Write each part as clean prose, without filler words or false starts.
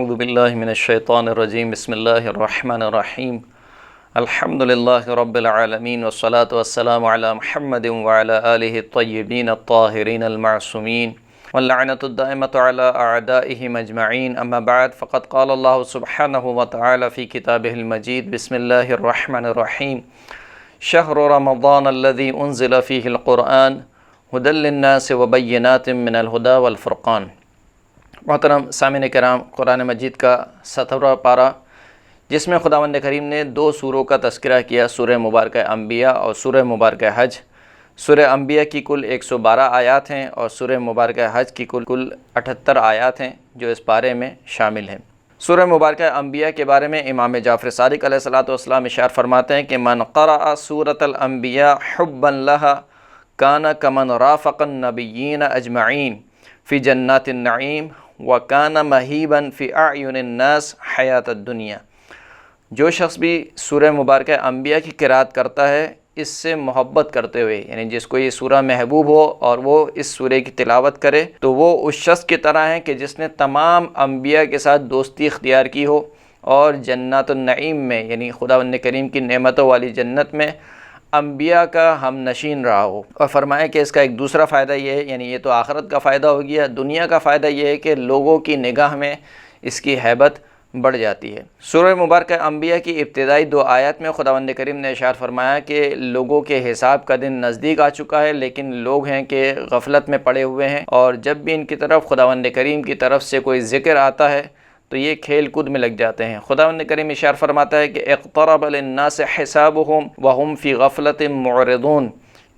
اعوذ باللہ من الشیطان الرجیم بسم اللہ الرحمن الرحیم الحمد للہ رب العالمین والصلاة والسلام علی محمد وعلی آلہ الطیبین الطاہرین المعصومین واللعنۃ الدائمۃ علی اعدائہم اجمعین اما بعد فقد قال اللہ سبحانہ وتعالی فی کتابہ المجید بسم اللہ الرحمن الرحیم شہر رمضان الذی انزل فیہ القرآن ھدی للناس وبینات من الھدی والفرقان۔ محترم سامعین کرام، قرآن مجید کا 17واں پارہ جس میں خداوند کریم نے 2 سوروں کا تذکرہ کیا، سورہ مبارکہ انبیاء اور سورہ مبارکہ حج۔ سورہ انبیاء کی کل 112 آیات ہیں اور سورہ مبارکہ حج کی کل 78 آیات ہیں جو اس پارے میں شامل ہیں۔ سورہ مبارکہ انبیاء کے بارے میں امام جعفر صادق علیہ السلام اشارہ فرماتے ہیں کہ من قرأ سورۃ الانبیاء حبا لہا کان کمن رافق النبیین اجمعین فی جنات النعیم وَكَانَ مَهِيبًا فِي أَعْيُنِ النَّاسِ حیات الدنیا۔ جو شخص بھی سورہ مبارکہ انبیاء کی قرأت کرتا ہے اس سے محبت کرتے ہوئے، یعنی جس کو یہ سورہ محبوب ہو اور وہ اس سورہ کی تلاوت کرے تو وہ اس شخص کی طرح ہے کہ جس نے تمام انبیاء کے ساتھ دوستی اختیار کی ہو اور جنات النعیم میں، یعنی خداوند کریم کی نعمتوں والی جنت میں انبیاء کا ہم نشین رہا ہو۔ اور فرمایا کہ اس کا ایک دوسرا فائدہ یہ ہے، یعنی یہ تو آخرت کا فائدہ ہو گیا، دنیا کا فائدہ یہ ہے کہ لوگوں کی نگاہ میں اس کی ہیبت بڑھ جاتی ہے۔ سورہ مبارکہ انبیاء کی ابتدائی 2 آیات میں خداوند کریم نے ارشاد فرمایا کہ لوگوں کے حساب کا دن نزدیک آ چکا ہے، لیکن لوگ ہیں کہ غفلت میں پڑے ہوئے ہیں، اور جب بھی ان کی طرف خداوند کریم کی طرف سے کوئی ذکر آتا ہے تو یہ کھیل کود میں لگ جاتے ہیں۔ خداوند کریم ارشاد فرماتا ہے کہ اقترب للناس حسابهم وهم فی غفلۃ معرضون،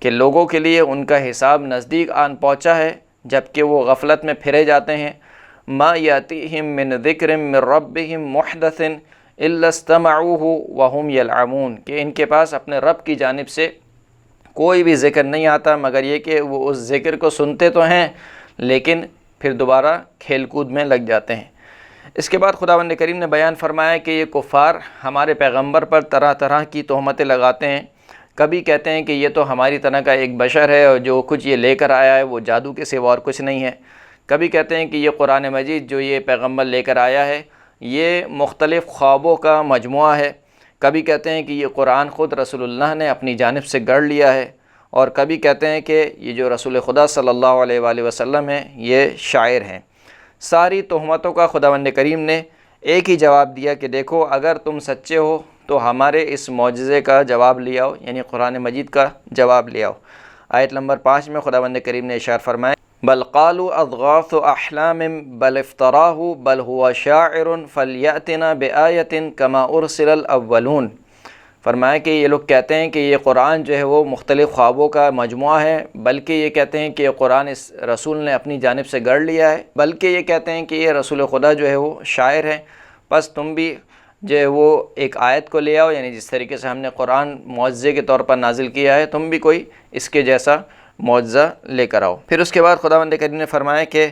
کہ لوگوں کے لیے ان کا حساب نزدیک آن پہنچا ہے جبکہ وہ غفلت میں پھرے جاتے ہیں۔ ما یاتیہم من ذکر من ربہم محدث الا استمعوہ وهم یلعبون، کہ ان کے پاس اپنے رب کی جانب سے کوئی بھی ذکر نہیں آتا مگر یہ کہ وہ اس ذکر کو سنتے تو ہیں لیکن پھر دوبارہ کھیل کود میں لگ جاتے ہیں۔ اس کے بعد خداوند کریم نے بیان فرمایا کہ یہ کفار ہمارے پیغمبر پر طرح طرح کی تہمتیں لگاتے ہیں۔ کبھی کہتے ہیں کہ یہ تو ہماری طرح کا ایک بشر ہے اور جو کچھ یہ لے کر آیا ہے وہ جادو کے سوا اور کچھ نہیں ہے۔ کبھی کہتے ہیں کہ یہ قرآن مجید جو یہ پیغمبر لے کر آیا ہے یہ مختلف خوابوں کا مجموعہ ہے۔ کبھی کہتے ہیں کہ یہ قرآن خود رسول اللہ نے اپنی جانب سے گڑھ لیا ہے، اور کبھی کہتے ہیں کہ یہ جو رسول خدا صلی اللہ علیہ وآلہ وسلم ہیں یہ شاعر ہیں۔ ساری تہمتوں کا خداوند کریم نے ایک ہی جواب دیا کہ دیکھو اگر تم سچے ہو تو ہمارے اس معجزے کا جواب لے آؤ، یعنی قرآن مجید کا جواب لے آؤ۔ آیت نمبر 5 میں خداوند کریم نے ارشاد فرمایا بل قالوا اضغاث احلام بل افتراہ بل هو شاعر فلیأتنا بآیۃ کما ارسل الاولون۔ فرمایا کہ یہ لوگ کہتے ہیں کہ یہ قرآن جو ہے وہ مختلف خوابوں کا مجموعہ ہے، بلکہ یہ کہتے ہیں کہ یہ قرآن اس رسول نے اپنی جانب سے گڑھ لیا ہے، بلکہ یہ کہتے ہیں کہ یہ رسول خدا جو ہے وہ شاعر ہے۔ پس تم بھی جو ہے وہ ایک آیت کو لے آؤ، یعنی جس طریقے سے ہم نے قرآن معجزے کے طور پر نازل کیا ہے تم بھی کوئی اس کے جیسا معجزہ لے کر آؤ۔ پھر اس کے بعد خداوند کریم نے فرمایا کہ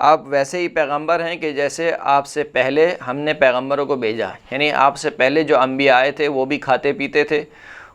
آپ ویسے ہی پیغمبر ہیں کہ جیسے آپ سے پہلے ہم نے پیغمبروں کو بھیجا، یعنی آپ سے پہلے جو انبیاء آئے تھے وہ بھی کھاتے پیتے تھے،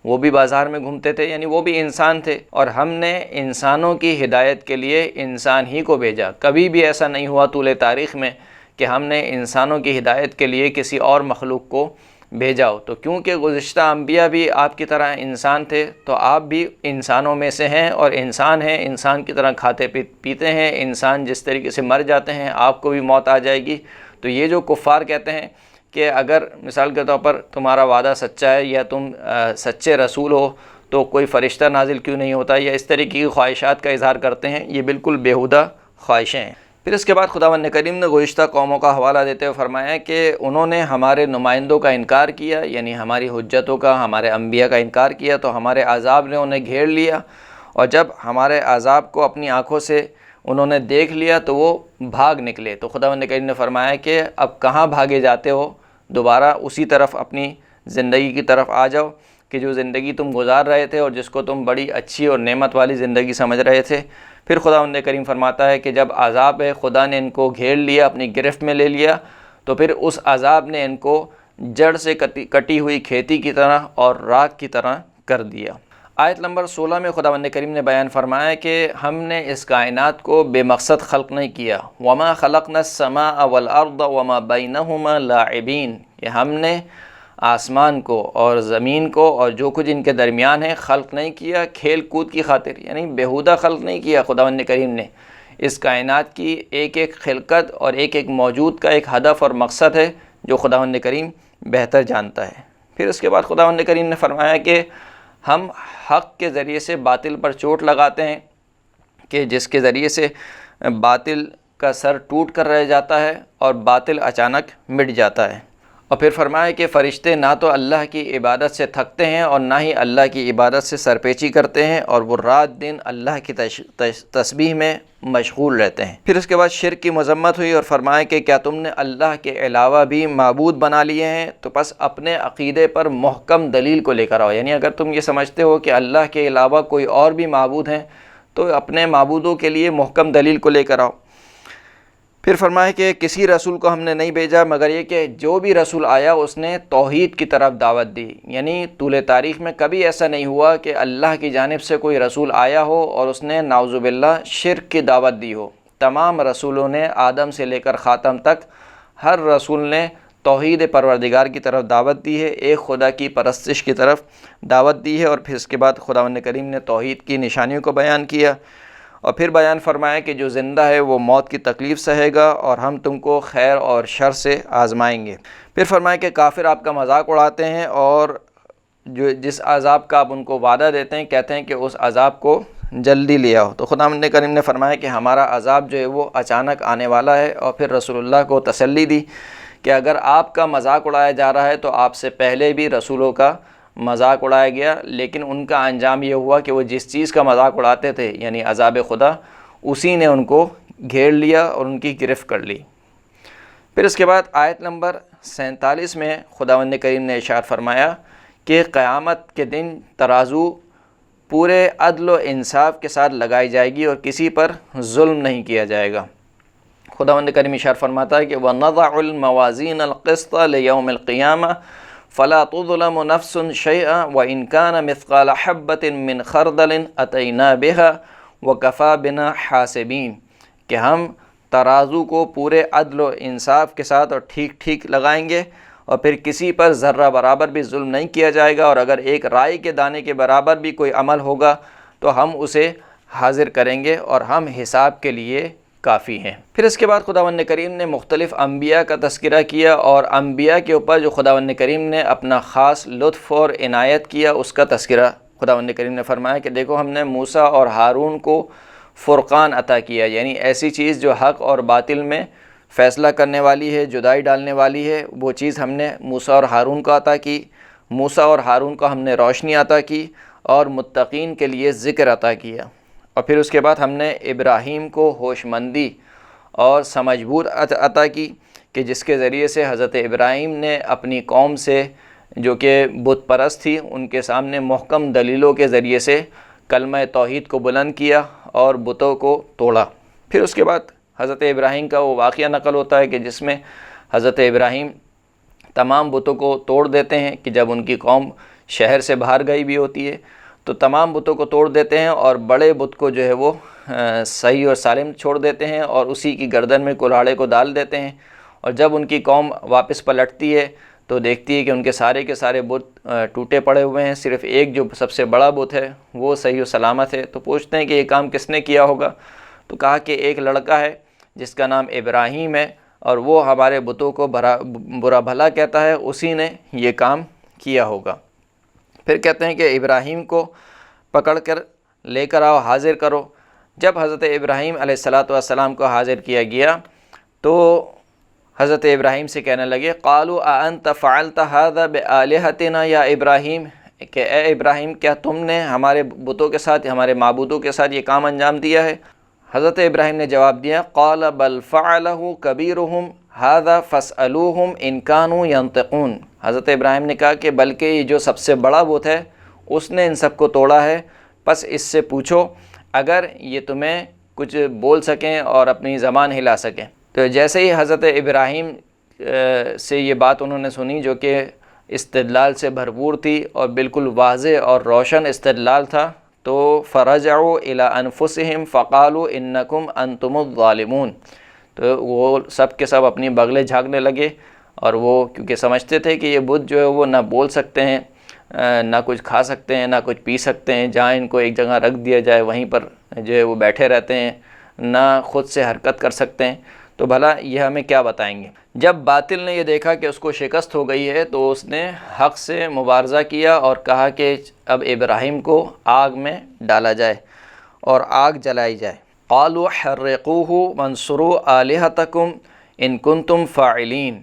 وہ بھی بازار میں گھومتے تھے، یعنی وہ بھی انسان تھے، اور ہم نے انسانوں کی ہدایت کے لیے انسان ہی کو بھیجا۔ کبھی بھی ایسا نہیں ہوا طول تاریخ میں کہ ہم نے انسانوں کی ہدایت کے لیے کسی اور مخلوق کو بھیجا ہو۔ تو کیونکہ گزشتہ انبیاء بھی آپ کی طرح انسان تھے تو آپ بھی انسانوں میں سے ہیں، اور انسان ہیں، انسان کی طرح کھاتے پیتے ہیں، انسان جس طریقے سے مر جاتے ہیں آپ کو بھی موت آ جائے گی۔ تو یہ جو کفار کہتے ہیں کہ اگر مثال کے طور پر تمہارا وعدہ سچا ہے یا تم سچے رسول ہو تو کوئی فرشتہ نازل کیوں نہیں ہوتا، یا اس طریقے کی خواہشات کا اظہار کرتے ہیں، یہ بالکل بیہودہ خواہشیں ہیں۔ پھر اس کے بعد خداوند کریم نے گزشتہ قوموں کا حوالہ دیتے ہوئے فرمایا کہ انہوں نے ہمارے نمائندوں کا انکار کیا، یعنی ہماری حجتوں کا، ہمارے انبیاء کا انکار کیا تو ہمارے عذاب نے انہیں گھیر لیا، اور جب ہمارے عذاب کو اپنی آنکھوں سے انہوں نے دیکھ لیا تو وہ بھاگ نکلے۔ تو خداوند کریم نے فرمایا کہ اب کہاں بھاگے جاتے ہو، دوبارہ اسی طرف اپنی زندگی کی طرف آ جاؤ کہ جو زندگی تم گزار رہے تھے اور جس کو تم بڑی اچھی اور نعمت والی زندگی سمجھ رہے تھے۔ پھر خداوند کریم فرماتا ہے کہ جب عذاب خدا نے ان کو گھیر لیا، اپنی گرفت میں لے لیا، تو پھر اس عذاب نے ان کو جڑ سے کٹی ہوئی کھیتی کی طرح اور راکھ کی طرح کر دیا۔ آیت نمبر 16 میں خداوند کریم نے بیان فرمایا کہ ہم نے اس کائنات کو بے مقصد خلق نہیں کیا، وما خلقنا السماء والارض وما بینہما لاعبین، یہ ہم نے آسمان کو اور زمین کو اور جو کچھ ان کے درمیان ہے خلق نہیں کیا کھیل کود کی خاطر، یعنی بیہودہ خلق نہیں کیا۔ خداوند کریم نے اس کائنات کی ایک ایک خلقت اور ایک ایک موجود کا ایک ہدف اور مقصد ہے جو خداوند کریم بہتر جانتا ہے۔ پھر اس کے بعد خداوند کریم نے فرمایا کہ ہم حق کے ذریعے سے باطل پر چوٹ لگاتے ہیں، کہ جس کے ذریعے سے باطل کا سر ٹوٹ کر رہ جاتا ہے اور باطل اچانک مٹ جاتا ہے۔ اور پھر فرمایا کہ فرشتے نہ تو اللہ کی عبادت سے تھکتے ہیں اور نہ ہی اللہ کی عبادت سے سرپیچی کرتے ہیں، اور وہ رات دن اللہ کی تسبیح میں مشغول رہتے ہیں۔ پھر اس کے بعد شرک کی مذمت ہوئی اور فرمایا کہ کیا تم نے اللہ کے علاوہ بھی معبود بنا لیے ہیں، تو پس اپنے عقیدے پر محکم دلیل کو لے کر آؤ، یعنی اگر تم یہ سمجھتے ہو کہ اللہ کے علاوہ کوئی اور بھی معبود ہیں تو اپنے معبودوں کے لیے محکم دلیل کو لے کر آؤ۔ پھر فرمایا کہ کسی رسول کو ہم نے نہیں بھیجا مگر یہ کہ جو بھی رسول آیا اس نے توحید کی طرف دعوت دی، یعنی طول تاریخ میں کبھی ایسا نہیں ہوا کہ اللہ کی جانب سے کوئی رسول آیا ہو اور اس نے نعوذ باللہ شرک کی دعوت دی ہو۔ تمام رسولوں نے آدم سے لے کر خاتم تک ہر رسول نے توحید پروردگار کی طرف دعوت دی ہے، ایک خدا کی پرستش کی طرف دعوت دی ہے۔ اور پھر اس کے بعد خداوند کریم نے توحید کی نشانیوں کو بیان کیا، اور پھر بیان فرمایا کہ جو زندہ ہے وہ موت کی تکلیف سہے گا اور ہم تم کو خیر اور شر سے آزمائیں گے۔ پھر فرمایا کہ کافر آپ کا مذاق اڑاتے ہیں اور جس عذاب کا آپ ان کو وعدہ دیتے ہیں کہتے ہیں کہ اس عذاب کو جلدی لے آؤ۔ تو خداوند کریم نے فرمایا کہ ہمارا عذاب جو ہے وہ اچانک آنے والا ہے، اور پھر رسول اللہ کو تسلی دی کہ اگر آپ کا مذاق اڑایا جا رہا ہے تو آپ سے پہلے بھی رسولوں کا مذاق اڑایا گیا، لیکن ان کا انجام یہ ہوا کہ وہ جس چیز کا مذاق اڑاتے تھے یعنی عذاب خدا، اسی نے ان کو گھیر لیا اور ان کی گرفت کر لی۔ پھر اس کے بعد آیت نمبر 47 میں خداوند کریم نے ارشاد فرمایا کہ قیامت کے دن ترازو پورے عدل و انصاف کے ساتھ لگائی جائے گی اور کسی پر ظلم نہیں کیا جائے گا۔ خداوند کریم ارشاد فرماتا ہے کہ وَنَضَعُ الْمَوَازِينَ الْقِسْطَ لِيَوْمِ الْقِيَامَةِ فَلَا تُظْلَمُ نَفْسٌ شَيْئًا وَإِنْ كَانَ مِثْقَالَ حَبَّةٍ مِّنْ خَرْدَلٍ أَتَيْنَا بِهَا وَكَفَىٰ بِنَا حَاسِبِينَ، کہ ہم ترازو کو پورے عدل و انصاف کے ساتھ اور ٹھیک ٹھیک لگائیں گے، اور پھر کسی پر ذرہ برابر بھی ظلم نہیں کیا جائے گا، اور اگر ایک رائی کے دانے کے برابر بھی کوئی عمل ہوگا تو ہم اسے حاضر کریں گے اور ہم حساب کے لیے کافی ہیں۔ پھر اس کے بعد خداوند کریم نے مختلف انبیاء کا تذکرہ کیا، اور انبیاء کے اوپر جو خداوند کریم نے اپنا خاص لطف اور عنایت کیا اس کا تذکرہ خداوند کریم نے فرمایا کہ دیکھو ہم نے موسیٰ اور ہارون کو فرقان عطا کیا، یعنی ایسی چیز جو حق اور باطل میں فیصلہ کرنے والی ہے، جدائی ڈالنے والی ہے، وہ چیز ہم نے موسیٰ اور ہارون کو عطا کی۔ موسیٰ اور ہارون کو ہم نے روشنی عطا کی اور متقین کے لیے ذکر عطا کیا۔ اور پھر اس کے بعد ہم نے ابراہیم کو ہوش مندی اور سمجھ بوجھ عطا کی، کہ جس کے ذریعے سے حضرت ابراہیم نے اپنی قوم سے جو کہ بت پرست تھی ان کے سامنے محکم دلیلوں کے ذریعے سے کلمہ توحید کو بلند کیا اور بتوں کو توڑا۔ پھر اس کے بعد حضرت ابراہیم کا وہ واقعہ نقل ہوتا ہے کہ جس میں حضرت ابراہیم تمام بتوں کو توڑ دیتے ہیں، کہ جب ان کی قوم شہر سے باہر گئی بھی ہوتی ہے تو تمام بتوں کو توڑ دیتے ہیں اور بڑے بت کو جو ہے وہ صحیح اور سالم چھوڑ دیتے ہیں اور اسی کی گردن میں کلاڑے کو ڈال دیتے ہیں۔ اور جب ان کی قوم واپس پلٹتی ہے تو دیکھتی ہے کہ ان کے سارے بت ٹوٹے پڑے ہوئے ہیں، صرف ایک جو سب سے بڑا بت ہے وہ صحیح و سلامت ہے۔ تو پوچھتے ہیں کہ یہ کام کس نے کیا ہوگا؟ تو کہا کہ ایک لڑکا ہے جس کا نام ابراہیم ہے، اور وہ ہمارے بتوں کو برا بھلا کہتا ہے، اسی نے یہ کام کیا ہوگا۔ پھر کہتے ہیں کہ ابراہیم کو پکڑ کر لے کر آؤ، حاضر کرو۔ جب حضرت ابراہیم علیہ السلام کو حاضر کیا گیا تو حضرت ابراہیم سے کہنے لگے قالوا اانت فعلت هذا بآلهتنا یا ابراہیم، کہ اے ابراہیم کیا تم نے ہمارے بتوں کے ساتھ، ہمارے معبودوں کے ساتھ یہ کام انجام دیا ہے؟ حضرت ابراہیم نے جواب دیا قال بل فعله كبيرهم هذا فاسألوهم ان كانوا ينطقون۔ حضرت ابراہیم نے کہا کہ بلکہ یہ جو سب سے بڑا بت ہے اس نے ان سب کو توڑا ہے، پس اس سے پوچھو اگر یہ تمہیں کچھ بول سکیں اور اپنی زبان ہلا سکیں۔ تو جیسے ہی حضرت ابراہیم سے یہ بات انہوں نے سنی جو کہ استدلال سے بھرپور تھی اور بالکل واضح اور روشن استدلال تھا، تو فرجعوا الی انفسہم فقالوا انکم انتم الظالمون، تو وہ سب کے سب اپنی بغلیں جھانکنے لگے، اور وہ کیونکہ سمجھتے تھے کہ یہ بت جو ہے وہ نہ بول سکتے ہیں، نہ کچھ کھا سکتے ہیں، نہ کچھ پی سکتے ہیں، جہاں ان کو ایک جگہ رکھ دیا جائے وہیں پر جو ہے وہ بیٹھے رہتے ہیں، نہ خود سے حرکت کر سکتے ہیں، تو بھلا یہ ہمیں کیا بتائیں گے۔ جب باطل نے یہ دیکھا کہ اس کو شکست ہو گئی ہے تو اس نے حق سے مبارزہ کیا اور کہا کہ اب ابراہیم کو آگ میں ڈالا جائے اور آگ جلائی جائے۔ قالوا حرقوه وانصروا آلہتکم ان کنتم فاعلین،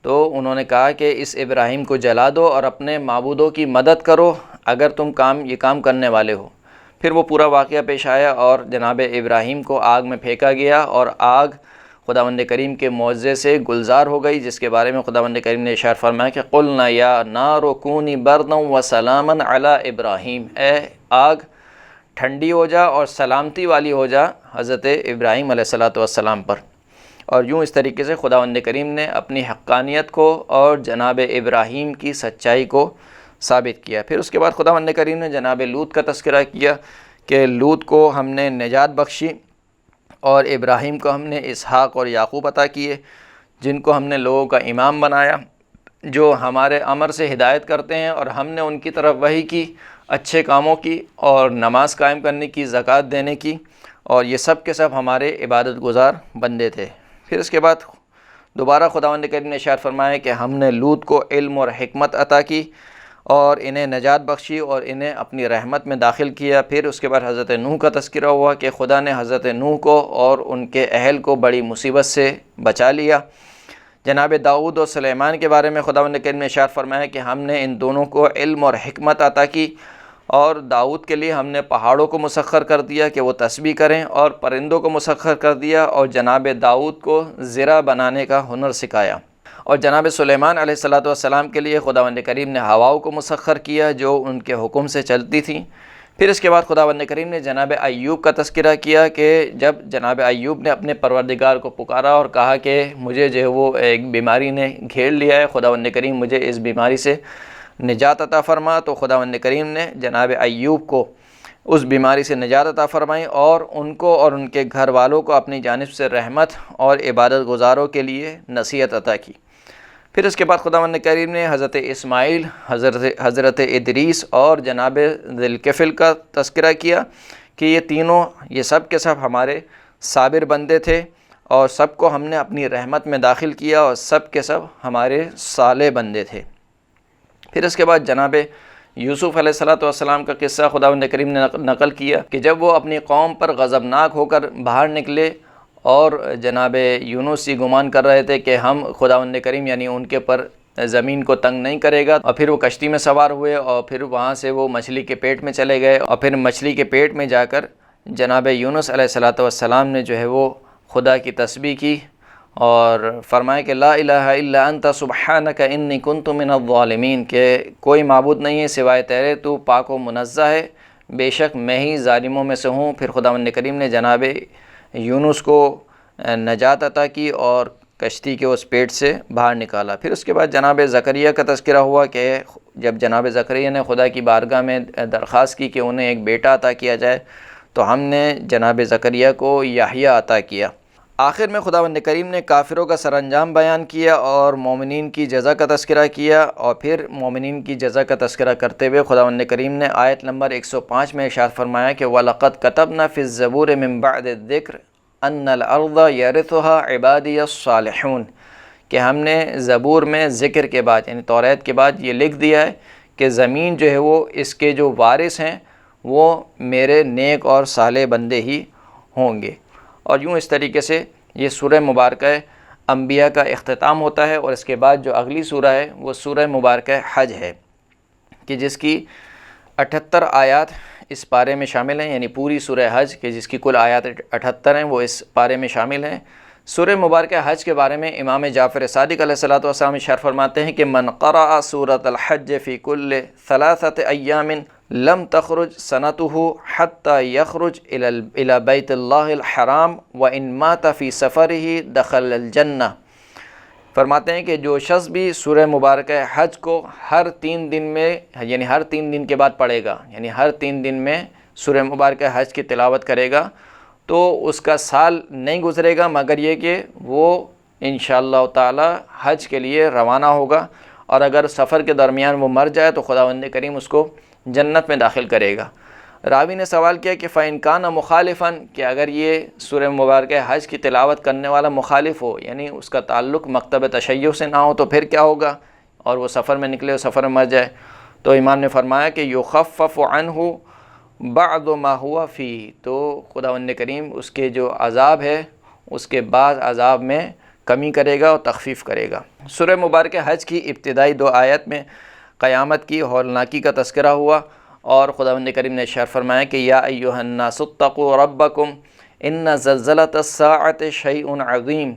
تو انہوں نے کہا کہ اس ابراہیم کو جلا دو اور اپنے معبودوں کی مدد کرو اگر تم یہ کام کرنے والے ہو۔ پھر وہ پورا واقعہ پیش آیا اور جناب ابراہیم کو آگ میں پھینکا گیا اور آگ خداوند کریم کے معجزے سے گلزار ہو گئی، جس کے بارے میں خداوند کریم نے ارشاد فرمایا کہ قلنا یا نار کونی بردا وسلاما علی ابراہیم، اے آگ ٹھنڈی ہو جا اور سلامتی والی ہو جا حضرت ابراہیم علیہ السلام پر۔ اور یوں اس طریقے سے خداوند کریم نے اپنی حقانیت کو اور جناب ابراہیم کی سچائی کو ثابت کیا۔ پھر اس کے بعد خداوند کریم نے جناب لوط کا تذکرہ کیا کہ لوط کو ہم نے نجات بخشی اور ابراہیم کو ہم نے اسحاق اور یعقوب عطا کیے، جن کو ہم نے لوگوں کا امام بنایا، جو ہمارے امر سے ہدایت کرتے ہیں، اور ہم نے ان کی طرف وحی کی، اچھے کاموں کی اور نماز قائم کرنے کی، زکوٰۃ دینے کی، اور یہ سب کے سب ہمارے عبادت گزار بندے تھے۔ پھر اس کے بعد دوبارہ خداوند کریم نے ارشاد فرمایا کہ ہم نے لوط کو علم اور حکمت عطا کی اور انہیں نجات بخشی اور انہیں اپنی رحمت میں داخل کیا۔ پھر اس کے بعد حضرت نوح کا تذکرہ ہوا کہ خدا نے حضرت نوح کو اور ان کے اہل کو بڑی مصیبت سے بچا لیا۔ جناب داؤد اور سلیمان کے بارے میں خداوند کریم نے ارشاد فرمایا کہ ہم نے ان دونوں کو علم اور حکمت عطا کی، اور داؤد کے لیے ہم نے پہاڑوں کو مسخر کر دیا کہ وہ تسبیح کریں، اور پرندوں کو مسخر کر دیا، اور جناب داؤد کو زرہ بنانے کا ہنر سکھایا۔ اور جناب سلیمان علیہ السلام کے لیے خداوند کریم نے ہواؤں کو مسخر کیا جو ان کے حکم سے چلتی تھیں۔ پھر اس کے بعد خداوند کریم نے جناب ایوب کا تذکرہ کیا کہ جب جناب ایوب نے اپنے پروردگار کو پکارا اور کہا کہ مجھے جو ہے وہ ایک بیماری نے گھیر لیا ہے، خداوند کریم مجھے اس بیماری سے نجات عطا فرما، تو خداوند کریم نے جناب ایوب کو اس بیماری سے نجات عطا فرمائی اور ان کو اور ان کے گھر والوں کو اپنی جانب سے رحمت اور عبادت گزاروں کے لیے نصیحت عطا کی۔ پھر اس کے بعد خداوند کریم نے حضرت اسماعیل، حضرت ادریس اور جناب ذی الکفل کا تذکرہ کیا کہ یہ تینوں، یہ سب کے سب ہمارے صابر بندے تھے، اور سب کو ہم نے اپنی رحمت میں داخل کیا، اور سب کے سب ہمارے صالح بندے تھے۔ پھر اس کے بعد جناب یوسف علیہ السلام کا قصہ خداوند کریم نے نقل کیا کہ جب وہ اپنی قوم پر غضبناک ہو کر باہر نکلے اور جناب یونس یہ گمان کر رہے تھے کہ ہم خداوند کریم یعنی ان کے پر زمین کو تنگ نہیں کرے گا، اور پھر وہ کشتی میں سوار ہوئے اور پھر وہاں سے وہ مچھلی کے پیٹ میں چلے گئے، اور پھر مچھلی کے پیٹ میں جا کر جناب یونس علیہ السلام نے جو ہے وہ خدا کی تسبیح کی اور فرمایا کہ لا الہ الا انت سبحانک انی کنت من الظالمین، کہ کوئی معبود نہیں ہے سوائے تیرے، تو پاک و منزہ ہے، بے شک میں ہی ظالموں میں سے ہوں۔ پھر خداوند کریم نے جناب یونس کو نجات عطا کی اور کشتی کے اس پیٹ سے باہر نکالا۔ پھر اس کے بعد جناب زکریا کا تذکرہ ہوا کہ جب جناب زکریا نے خدا کی بارگاہ میں درخواست کی کہ انہیں ایک بیٹا عطا کیا جائے، تو ہم نے جناب زکریا کو یحییٰ عطا کیا۔ آخر میں خداوند کریم نے کافروں کا سر انجام بیان کیا اور مومنین کی جزا کا تذکرہ کیا، اور پھر مومنین کی جزا کا تذکرہ کرتے ہوئے خداوند کریم نے آیت نمبر 105 میں ارشاد فرمایا کہ وَلَقَدْ كَتَبْنَا فِي الزَّبُورِ مِن بَعْدِ الذِّكْرِ أَنَّ الْأَرْضَ يَرِثُهَا عِبَادِيَ الصَّالِحُونَ، کہ ہم نے زبور میں ذکر کے بعد یعنی توریت کے بعد یہ لکھ دیا ہے کہ زمین جو ہے وہ اس کے جو وارث ہیں وہ میرے نیک اور صالح بندے ہی ہوں گے۔ اور یوں اس طریقے سے یہ سورہ مبارکہ انبیاء کا اختتام ہوتا ہے، اور اس کے بعد جو اگلی سورہ ہے وہ سورہ مبارکہ حج ہے کہ جس کی 78 آیات اس پارے میں شامل ہیں، یعنی پوری سورہ حج کہ جس کی کل آیات 78 ہیں وہ اس پارے میں شامل ہیں۔ سورہ مبارکہ حج کے بارے میں امام جعفر صادق علیہ السلام ارشاد فرماتے ہیں کہ من قرأ سورۃ الحج فی کل 3 ایام لم تخرج سنته حتى يخرج الى بیت اللہ الحرام وان مات فی سفره دخل الجنہ، فرماتے ہیں کہ جو شخص بھی سورہ مبارکہ حج کو ہر 3 دن میں یعنی ہر 3 دن کے بعد پڑھے گا، یعنی ہر 3 دن میں سورہ مبارکہ حج کی تلاوت کرے گا، تو اس کا سال نہیں گزرے گا مگر یہ کہ وہ انشاءاللہ تعالی حج کے لیے روانہ ہوگا، اور اگر سفر کے درمیان وہ مر جائے تو خداوند کریم اس کو جنت میں داخل کرے گا۔ راوی نے سوال کیا کہ فَإِن كَانَ مُخَالِفًا، کہ اگر یہ سورہ مبارکہ حج کی تلاوت کرنے والا مخالف ہو، یعنی اس کا تعلق مکتب تشیع سے نہ ہو، تو پھر کیا ہوگا؟ اور وہ سفر میں نکلے اور سفر میں مر جائے، تو امام نے فرمایا کہ يُخَفَّفُ عَنْهُ بَعْضُ مَا هُوَ فِيهِ، تو خداوند کریم اس کے جو عذاب ہے اس کے بعد عذاب میں کمی کرے گا اور تخفیف کرے گا۔ سورہ مبارکہ حج کی ابتدائی 2 آیت میں قیامت کی ہولناکی کا تذکرہ ہوا، اور خداوند کریم نے ارشاد فرمایا کہ یا ایھا الناس اتقوا ربکم ان زلزلۃ الساعۃ شیء عظیم،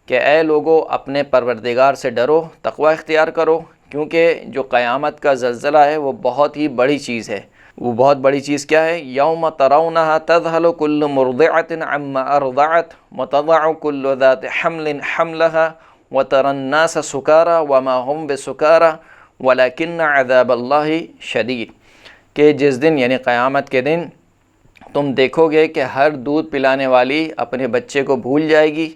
کہ اے لوگو اپنے پروردگار سے ڈرو، تقوی اختیار کرو، کیونکہ جو قیامت کا زلزلہ ہے وہ بہت ہی بڑی چیز ہے۔ وہ بہت بڑی چیز کیا ہے؟ یوم ترونھا تذہل کل مرضعۃ عما ارضعت وتضع کل ذات حمل حملها وترى الناس سکارى وما هم بسکارى ولکن عذاب اللہ شدید، کہ جس دن یعنی قیامت کے دن تم دیکھو گے کہ ہر دودھ پلانے والی اپنے بچے کو بھول جائے گی،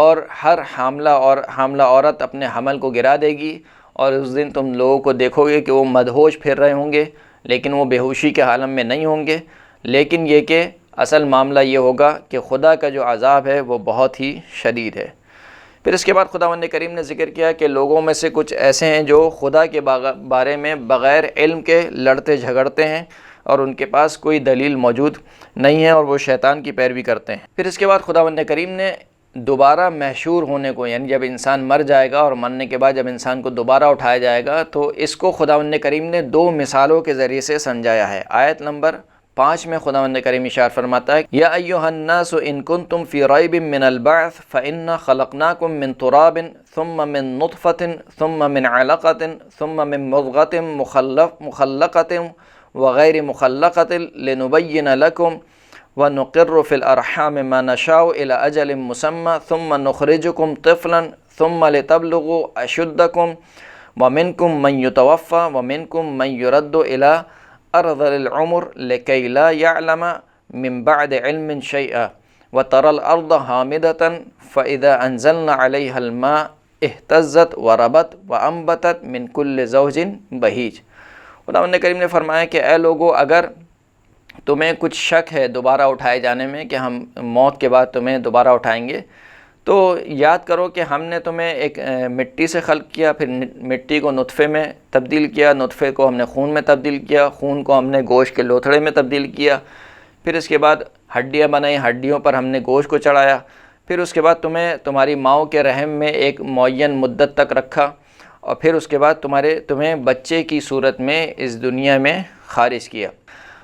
اور ہر حاملہ عورت اپنے حمل کو گرا دے گی، اور اس دن تم لوگوں کو دیکھو گے کہ وہ مدہوش پھر رہے ہوں گے، لیکن وہ بے ہوشی کے عالم میں نہیں ہوں گے، لیکن یہ کہ اصل معاملہ یہ ہوگا کہ خدا کا جو عذاب ہے وہ بہت ہی شدید ہے۔ پھر اس کے بعد خداوند کریم نے ذکر کیا کہ لوگوں میں سے کچھ ایسے ہیں جو خدا کے بارے میں بغیر علم کے لڑتے جھگڑتے ہیں، اور ان کے پاس کوئی دلیل موجود نہیں ہے، اور وہ شیطان کی پیروی کرتے ہیں۔ پھر اس کے بعد خداوند کریم نے دوبارہ محشور ہونے کو، یعنی جب انسان مر جائے گا اور مرنے کے بعد جب انسان کو دوبارہ اٹھایا جائے گا، تو اس کو خداوند کریم نے 2 مثالوں کے ذریعے سے سمجھایا ہے۔ آیت نمبر 5 میں خداوند کریم ارشاد فرماتا ہے یا ایھا الناس ان کنتم فی ریب من البعث فانا خلقناکم من تراب ثم من نطفۃ ثم من علقۃ ثم من مضغۃ مخلقۃ وغیر مخلقۃ لنبین لکم ونقر فی الارحام ما نشاء الی اجل مسمى ثم نخرجکم طفلا ثم لتبلغوا اشدکم ومنکم من یتوفى ومنکم من یرد الی ارذل العمر لکی لا یعلم من بعد علم شیئا وترى الارض حامدة فاذا انزلنا علیها الماء اهتزت وربت وانبتت من كل زوج بہیج۔ خداوند کریم نے فرمایا کہ اے لوگو، اگر تمہیں کچھ شک ہے دوبارہ اٹھائے جانے میں کہ ہم موت کے بعد تمہیں دوبارہ اٹھائیں گے، تو یاد کرو کہ ہم نے تمہیں ایک مٹی سے خلق کیا، پھر مٹی کو نطفے میں تبدیل کیا، نطفے کو ہم نے خون میں تبدیل کیا، خون کو ہم نے گوشت کے لوتھڑے میں تبدیل کیا، پھر اس کے بعد ہڈیاں بنائیں، ہڈیوں پر ہم نے گوشت کو چڑھایا، پھر اس کے بعد تمہیں تمہاری ماؤں کے رحم میں ایک معین مدت تک رکھا، اور پھر اس کے بعد تمہیں بچے کی صورت میں اس دنیا میں خارج کیا،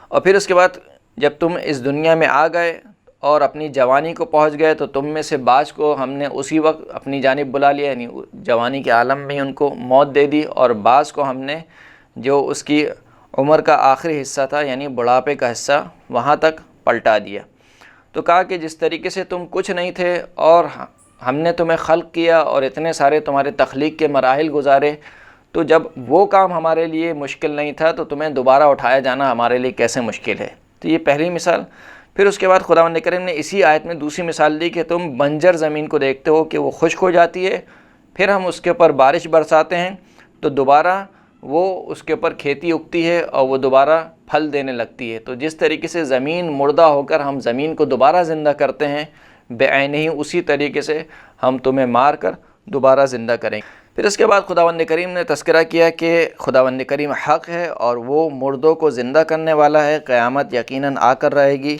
اور پھر اس کے بعد جب تم اس دنیا میں آ گئے اور اپنی جوانی کو پہنچ گئے تو تم میں سے بعض کو ہم نے اسی وقت اپنی جانب بلا لیا، یعنی جوانی کے عالم میں ان کو موت دے دی، اور بعض کو ہم نے جو اس کی عمر کا آخری حصہ تھا یعنی بڑھاپے کا حصہ وہاں تک پلٹا دیا۔ تو کہا کہ جس طریقے سے تم کچھ نہیں تھے اور ہم نے تمہیں خلق کیا اور اتنے سارے تمہارے تخلیق کے مراحل گزارے، تو جب وہ کام ہمارے لیے مشکل نہیں تھا تو تمہیں دوبارہ اٹھایا جانا ہمارے لیے کیسے مشکل ہے۔ تو یہ پہلی مثال۔ پھر اس کے بعد خداوند کریم نے اسی آیت میں دوسری مثال دی کہ تم بنجر زمین کو دیکھتے ہو کہ وہ خشک ہو جاتی ہے، پھر ہم اس کے اوپر بارش برساتے ہیں تو دوبارہ وہ اس کے اوپر کھیتی اگتی ہے اور وہ دوبارہ پھل دینے لگتی ہے۔ تو جس طریقے سے زمین مردہ ہو کر ہم زمین کو دوبارہ زندہ کرتے ہیں، بعینہ ہی اسی طریقے سے ہم تمہیں مار کر دوبارہ زندہ کریں گے۔ پھر اس کے بعد خداوند کریم نے تذکرہ کیا کہ خداوند کریم حق ہے اور وہ مردوں کو زندہ کرنے والا ہے، قیامت یقیناً آ کر رہے گی،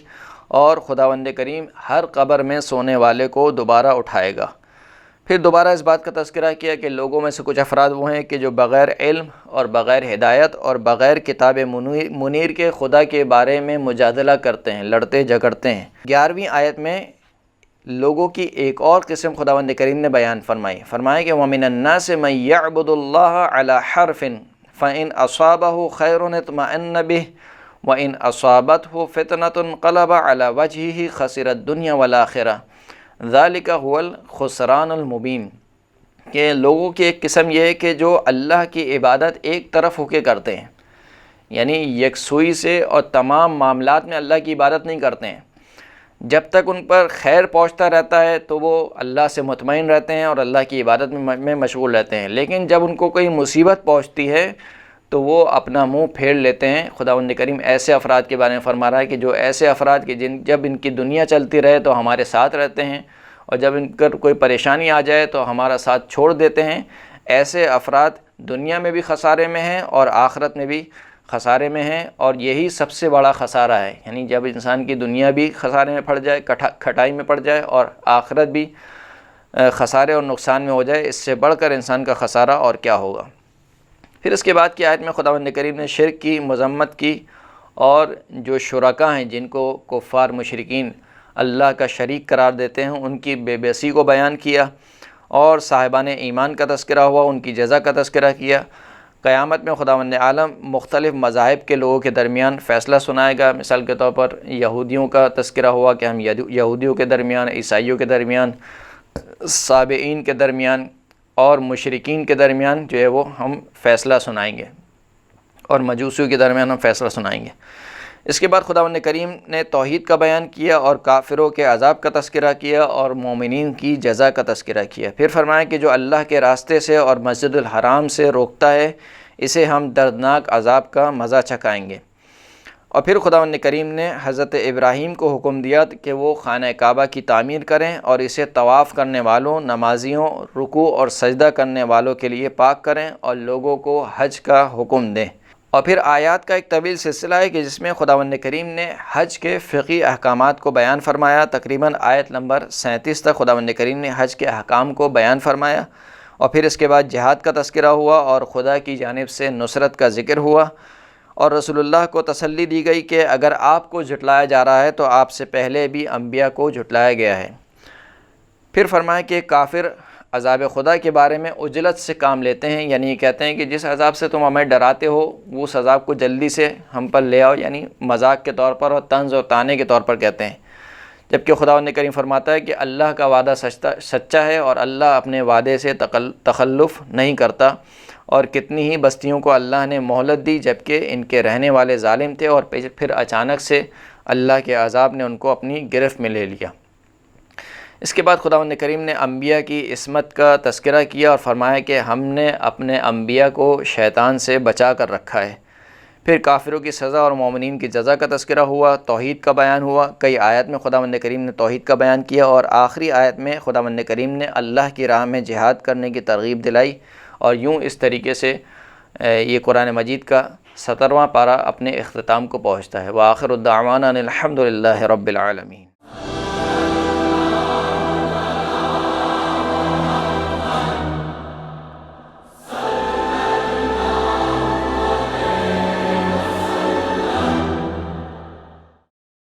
اور خداوند کریم ہر قبر میں سونے والے کو دوبارہ اٹھائے گا۔ پھر دوبارہ اس بات کا تذکرہ کیا کہ لوگوں میں سے کچھ افراد وہ ہیں کہ جو بغیر علم اور بغیر ہدایت اور بغیر کتاب منیر کے خدا کے بارے میں مجادلہ کرتے ہیں، لڑتے جھگڑتے ہیں۔ 11ویں آیت میں لوگوں کی ایک اور قسم خداوند کریم نے بیان فرمایا کہ وَمِنَ النَّاسِ مَن يَعْبُدُ اللَّهَ عَلَى حَرْفٍ فَإِنْ أَصَابَهُ خَيْرٌ اطْمَأَنَّ بِهِ وَإِنْ أَصَابَتْهُ فِتْنَةٌ انقلب عَلَى وَجْهِهِ خَسِرَ الدُّنْيَا وَالْآخِرَةَ ذَلِكَ هُوَ الْخُسْرَانُ الْمُبِينُ۔ کہ لوگوں کی ایک قسم یہ ہے کہ جو اللہ کی عبادت ایک طرف ہو کے کرتے ہیں، یعنی یکسوئی سے اور تمام معاملات میں اللہ کی عبادت نہیں کرتے ہیں۔ جب تک ان پر خیر پہنچتا رہتا ہے تو وہ اللہ سے مطمئن رہتے ہیں اور اللہ کی عبادت میں مشغول رہتے ہیں، لیکن جب ان کو کوئی مصیبت پہنچتی ہے تو وہ اپنا منہ پھیر لیتے ہیں۔ خداوند کریم ایسے افراد کے بارے میں فرما رہا ہے کہ جو ایسے افراد کہ جب ان کی دنیا چلتی رہے تو ہمارے ساتھ رہتے ہیں، اور جب ان پر کوئی پریشانی آ جائے تو ہمارا ساتھ چھوڑ دیتے ہیں۔ ایسے افراد دنیا میں بھی خسارے میں ہیں اور آخرت میں بھی خسارے میں ہیں، اور یہی سب سے بڑا خسارہ ہے۔ یعنی جب انسان کی دنیا بھی خسارے میں پڑ جائے، کھٹائی میں پڑ جائے، اور آخرت بھی خسارے اور نقصان میں ہو جائے، اس سے بڑھ کر انسان کا خسارہ اور کیا ہوگا۔ پھر اس کے بعد کی آیت میں خداوند کریم نے شرک کی مذمت کی، اور جو شرکاء ہیں جن کو کفار مشرکین اللہ کا شریک قرار دیتے ہیں ان کی بے بسی کو بیان کیا، اور صاحبان ایمان کا تذکرہ ہوا، ان کی جزا کا تذکرہ کیا۔ قیامت میں خداوند عالم مختلف مذاہب کے لوگوں کے درمیان فیصلہ سنائے گا۔ مثال کے طور پر یہودیوں کا تذکرہ ہوا کہ ہم یہودیوں کے درمیان، عیسائیوں کے درمیان، سابئین کے درمیان اور مشرکین کے درمیان جو ہے وہ ہم فیصلہ سنائیں گے، اور مجوسیوں کے درمیان ہم فیصلہ سنائیں گے۔ اس کے بعد خداوند کریم نے توحید کا بیان کیا اور کافروں کے عذاب کا تذکرہ کیا اور مومنین کی جزا کا تذکرہ کیا۔ پھر فرمایا کہ جو اللہ کے راستے سے اور مسجد الحرام سے روکتا ہے اسے ہم دردناک عذاب کا مزہ چکھائیں گے۔ اور پھر خداوند کریم نے حضرت ابراہیم کو حکم دیا کہ وہ خانہ کعبہ کی تعمیر کریں اور اسے طواف کرنے والوں، نمازیوں، رکوع اور سجدہ کرنے والوں کے لیے پاک کریں اور لوگوں کو حج کا حکم دیں۔ اور پھر آیات کا ایک طویل سلسلہ ہے کہ جس میں خداوند کریم نے حج کے فقہی احکامات کو بیان فرمایا۔ تقریباً آیت نمبر 37 تک خداوند کریم نے حج کے احکام کو بیان فرمایا، اور پھر اس کے بعد جہاد کا تذکرہ ہوا اور خدا کی جانب سے نصرت کا ذکر ہوا، اور رسول اللہ کو تسلی دی گئی کہ اگر آپ کو جھٹلایا جا رہا ہے تو آپ سے پہلے بھی انبیاء کو جھٹلایا گیا ہے۔ پھر فرمایا کہ کافر عذاب خدا کے بارے میں عجلت سے کام لیتے ہیں، یعنی یہ کہتے ہیں کہ جس عذاب سے تم ہمیں ڈراتے ہو اس عذاب کو جلدی سے ہم پر لے آؤ، یعنی مذاق کے طور پر اور طنز اور طعنے کے طور پر کہتے ہیں۔ جبکہ خداوند کریم فرماتا ہے کہ اللہ کا وعدہ سچا ہے اور اللہ اپنے وعدے سے تخلف نہیں کرتا، اور کتنی ہی بستیوں کو اللہ نے مہلت دی جبکہ ان کے رہنے والے ظالم تھے، اور پھر اچانک سے اللہ کے عذاب نے ان کو اپنی گرفت میں لے لیا۔ اس کے بعد خداوند کریم نے انبیاء کی عصمت کا تذکرہ کیا اور فرمایا کہ ہم نے اپنے انبیاء کو شیطان سے بچا کر رکھا ہے۔ پھر کافروں کی سزا اور مومنین کی جزا کا تذکرہ ہوا، توحید کا بیان ہوا۔ کئی آیت میں خداوند کریم نے توحید کا بیان کیا، اور آخری آیت میں خداوند کریم نے اللہ کی راہ میں جہاد کرنے کی ترغیب دلائی، اور یوں اس طریقے سے یہ قرآن مجید کا 17واں پارہ اپنے اختتام کو پہنچتا ہے۔ وآخر الدعوانا الحمد للہ رب العالمین۔